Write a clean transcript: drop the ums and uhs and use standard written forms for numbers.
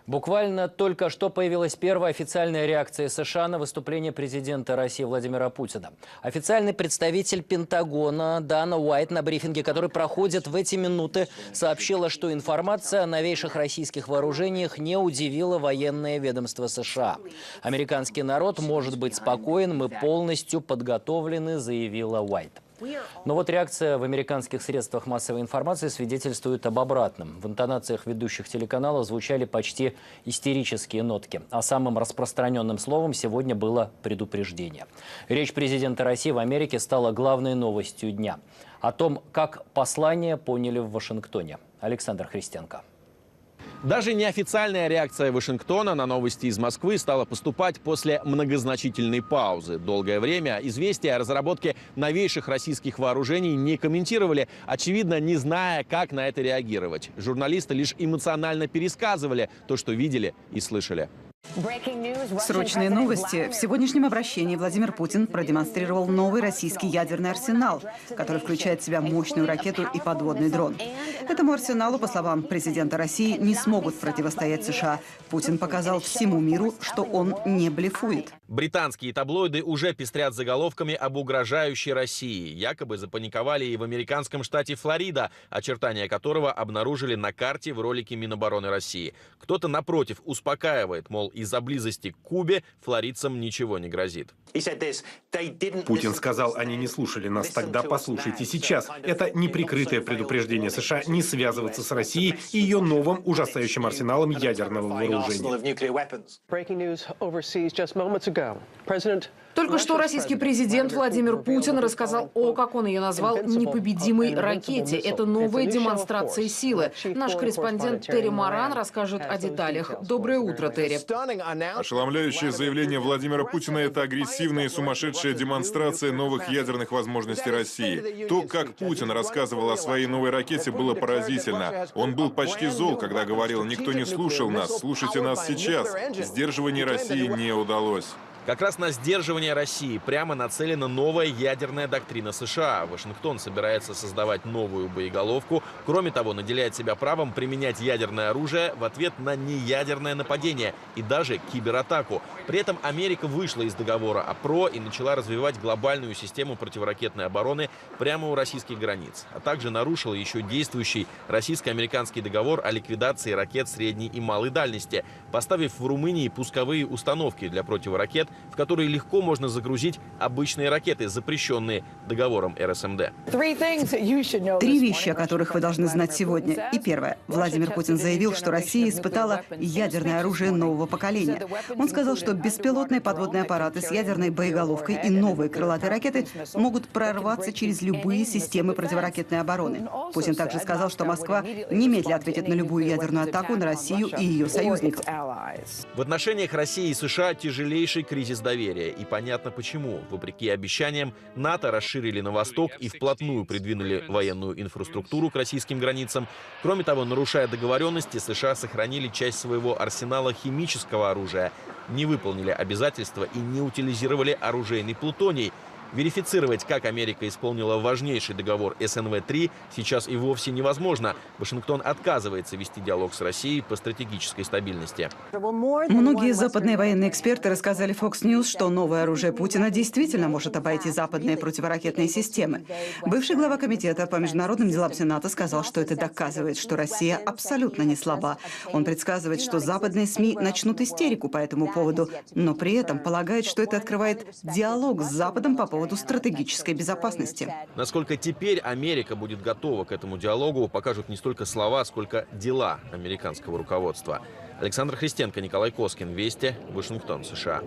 Буквально только что появилась первая официальная реакция США на выступление президента России Владимира Путина. Официальный представитель Пентагона Дана Уайт на брифинге, который проходит в эти минуты, сообщила, что информация о новейших российских вооружениях не удивила военное ведомство США. «Американский народ может быть спокоен, мы полностью подготовлены», заявила Уайт. Но вот реакция в американских средствах массовой информации свидетельствует об обратном. В интонациях ведущих телеканалов звучали почти истерические нотки. А самым распространенным словом сегодня было предупреждение. Речь президента России в Америке стала главной новостью дня. О том, как послание поняли в Вашингтоне. Александр Христенко. Даже неофициальная реакция Вашингтона на новости из Москвы стала поступать после многозначительной паузы. Долгое время известия о разработке новейших российских вооружений не комментировали, очевидно, не зная, как на это реагировать. Журналисты лишь эмоционально пересказывали то, что видели и слышали. Срочные новости. В сегодняшнем обращении Владимир Путин продемонстрировал новый российский ядерный арсенал, который включает в себя мощную ракету и подводный дрон. Этому арсеналу, по словам президента России, не смогут противостоять США. Путин показал всему миру, что он не блефует. Британские таблоиды уже пестрят заголовками об угрожающей России. Якобы запаниковали и в американском штате Флорида, очертания которого обнаружили на карте в ролике Минобороны России. Кто-то, напротив, успокаивает, мол, из-за близости к Кубе флоридцам ничего не грозит. Путин сказал, они не слушали нас. Тогда послушайте сейчас. Это неприкрытое предупреждение США не связываться с Россией и ее новым ужасающим арсеналом ядерного вооружения. Только что российский президент Владимир Путин рассказал о, как он ее назвал, непобедимой ракете. Это новая демонстрация силы. Наш корреспондент Терри Маран расскажет о деталях. Доброе утро, Терри. Ошеломляющее заявление Владимира Путина – это агрессивная и сумасшедшая демонстрация новых ядерных возможностей России. То, как Путин рассказывал о своей новой ракете, было поразительно. Он был почти зол, когда говорил: «Никто не слушал нас, слушайте нас сейчас». Сдерживание России не удалось. Как раз на сдерживание России прямо нацелена новая ядерная доктрина США. Вашингтон собирается создавать новую боеголовку. Кроме того, наделяет себя правом применять ядерное оружие в ответ на неядерное нападение и даже кибератаку. При этом Америка вышла из договора ОПРО и начала развивать глобальную систему противоракетной обороны прямо у российских границ. А также нарушила еще действующий российско-американский договор о ликвидации ракет средней и малой дальности, поставив в Румынии пусковые установки для противоракет, в которые легко можно загрузить обычные ракеты, запрещенные договором РСМД. Три вещи, о которых вы должны знать сегодня. И первое. Владимир Путин заявил, что Россия испытала ядерное оружие нового поколения. Он сказал, что беспилотные подводные аппараты с ядерной боеголовкой и новые крылатые ракеты могут прорваться через любые системы противоракетной обороны. Путин также сказал, что Москва немедленно ответит на любую ядерную атаку на Россию и ее союзников. В отношениях России и США тяжелейший кризис доверия. И понятно почему. Вопреки обещаниям, НАТО расширили на восток и вплотную придвинули военную инфраструктуру к российским границам. Кроме того, нарушая договоренности, США сохранили часть своего арсенала химического оружия, не выполнили обязательства и не утилизировали оружейный плутоний. Верифицировать, как Америка исполнила важнейший договор СНВ-3, сейчас и вовсе невозможно. Вашингтон отказывается вести диалог с Россией по стратегической стабильности. Многие западные военные эксперты рассказали Fox News, что новое оружие Путина действительно может обойти западные противоракетные системы. Бывший глава комитета по международным делам Сената сказал, что это доказывает, что Россия абсолютно не слаба. Он предсказывает, что западные СМИ начнут истерику по этому поводу, но при этом полагает, что это открывает диалог с Западом по поводу стратегической безопасности. Насколько теперь Америка будет готова к этому диалогу, покажут не столько слова, сколько дела американского руководства. Александр Христенко, Николай Коскин. Вести. Вашингтон, США.